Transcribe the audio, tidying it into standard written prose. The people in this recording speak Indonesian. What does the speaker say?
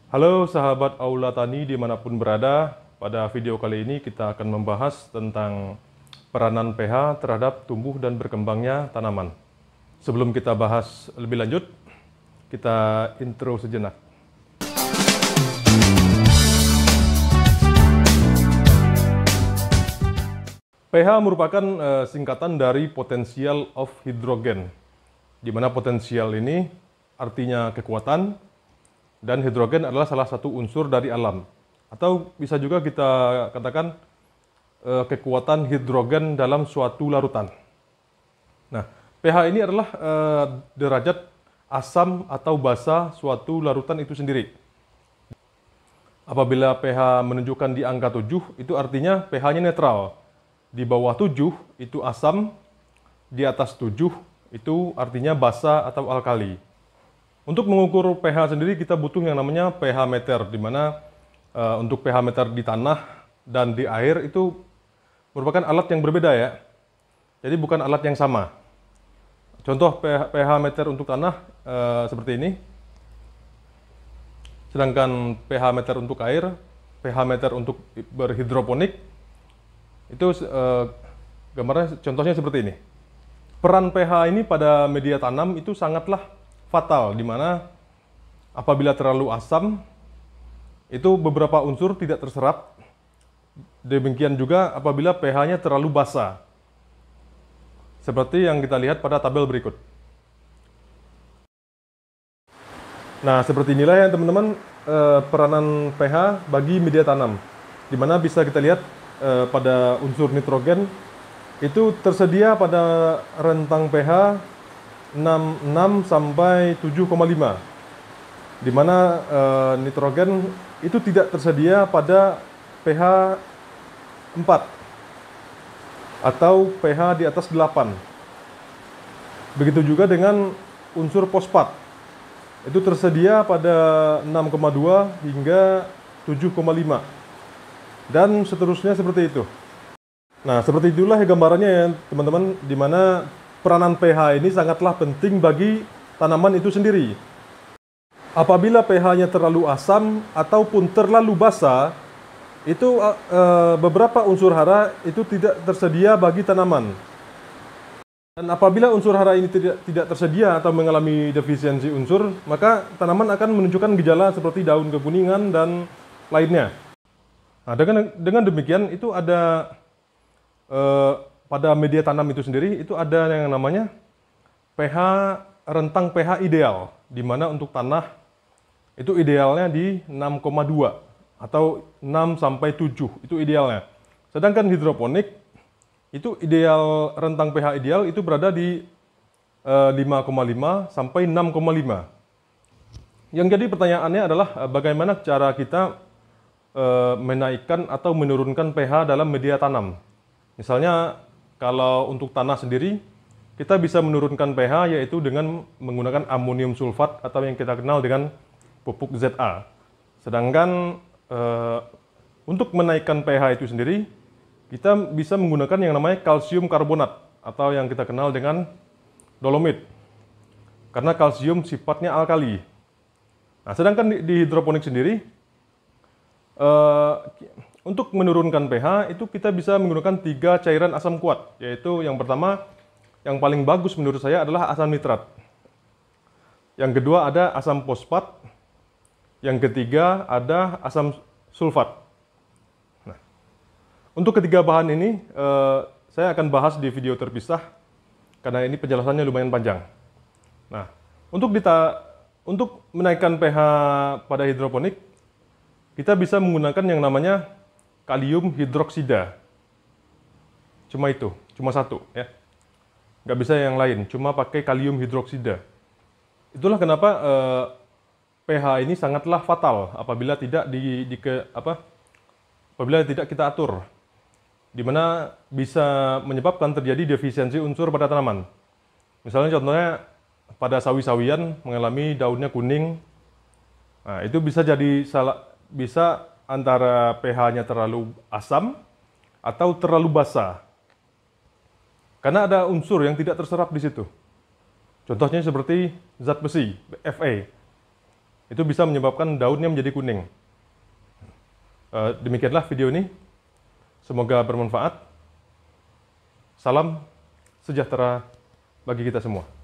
Halo sahabat Aula Tani dimanapun berada, pada video kali ini kita akan membahas tentang peranan pH terhadap tumbuh dan berkembangnya tanaman. Sebelum kita bahas lebih lanjut, kita intro sejenak. pH merupakan singkatan dari potential of hydrogen, di mana potensial ini artinya kekuatan, dan hidrogen adalah salah satu unsur dari alam. Atau bisa juga kita katakan kekuatan hidrogen dalam suatu larutan. Nah, pH ini adalah derajat asam atau basa suatu larutan itu sendiri. Apabila pH menunjukkan di angka 7, itu artinya pH-nya netral. Di bawah 7 itu asam, di atas 7 itu artinya basa atau alkali. Untuk mengukur pH sendiri kita butuh yang namanya pH meter, di mana untuk pH meter di tanah dan di air itu merupakan alat yang berbeda ya. Jadi bukan alat yang sama. Contoh pH meter untuk tanah seperti ini. Sedangkan pH meter untuk air, pH meter untuk berhidroponik, itu gambarnya contohnya seperti ini. Peran pH ini pada media tanam itu sangatlah fatal, di mana apabila terlalu asam, itu beberapa unsur tidak terserap. Demikian juga apabila pH-nya terlalu basa. Seperti yang kita lihat pada tabel berikut. Nah, seperti inilah ya teman-teman peranan pH bagi media tanam. Di mana bisa kita lihat pada unsur nitrogen itu tersedia pada rentang pH 6 sampai 7,5, di mana nitrogen itu tidak tersedia pada pH 4 atau pH di atas 8. Begitu juga dengan unsur fosfat, itu tersedia pada 6,2 hingga 7,5 dan seterusnya seperti itu. Nah, seperti itulah gambarannya ya teman-teman, di mana peranan pH ini sangatlah penting bagi tanaman itu sendiri. Apabila pH-nya terlalu asam ataupun terlalu basa, itu beberapa unsur hara itu tidak tersedia bagi tanaman. Dan apabila unsur hara ini tidak tersedia atau mengalami defisiensi unsur, maka tanaman akan menunjukkan gejala seperti daun kekuningan dan lainnya. Nah, dengan demikian itu ada pada media tanam itu sendiri itu ada yang namanya pH rentang pH ideal, di mana untuk tanah itu idealnya di 6,2 atau 6 sampai 7 itu idealnya. Sedangkan hidroponik itu ideal, rentang pH ideal itu berada di 5,5 sampai 6,5. Yang jadi pertanyaannya adalah bagaimana cara kita menaikkan atau menurunkan pH dalam media tanam. Misalnya kalau untuk tanah sendiri, kita bisa menurunkan pH yaitu dengan menggunakan amonium sulfat atau yang kita kenal dengan pupuk ZA. Sedangkan untuk menaikkan pH itu sendiri, kita bisa menggunakan yang namanya kalsium karbonat atau yang kita kenal dengan dolomit. Karena kalsium sifatnya alkali. Nah, sedangkan di hidroponik sendiri, untuk menurunkan pH itu kita bisa menggunakan 3 cairan asam kuat, yaitu yang pertama, yang paling bagus menurut saya adalah asam nitrat. Yang kedua ada asam fosfat, yang ketiga ada asam sulfat. Nah, untuk ketiga bahan ini saya akan bahas di video terpisah karena ini penjelasannya lumayan panjang. Nah, untuk menaikkan pH pada hidroponik, kita bisa menggunakan yang namanya kalium hidroksida. Cuma satu ya. Nggak bisa yang lain, cuma pakai kalium hidroksida. Itulah kenapa pH ini sangatlah fatal apabila tidak apabila tidak kita atur, di mana bisa menyebabkan terjadi defisiensi unsur pada tanaman. Misalnya contohnya pada sawi-sawian mengalami daunnya kuning. Nah, itu bisa antara pH-nya terlalu asam atau terlalu basa. Karena ada unsur yang tidak terserap di situ. Contohnya seperti zat besi, Fa. itu bisa menyebabkan daunnya menjadi kuning. Demikianlah video ini. Semoga bermanfaat. Salam sejahtera bagi kita semua.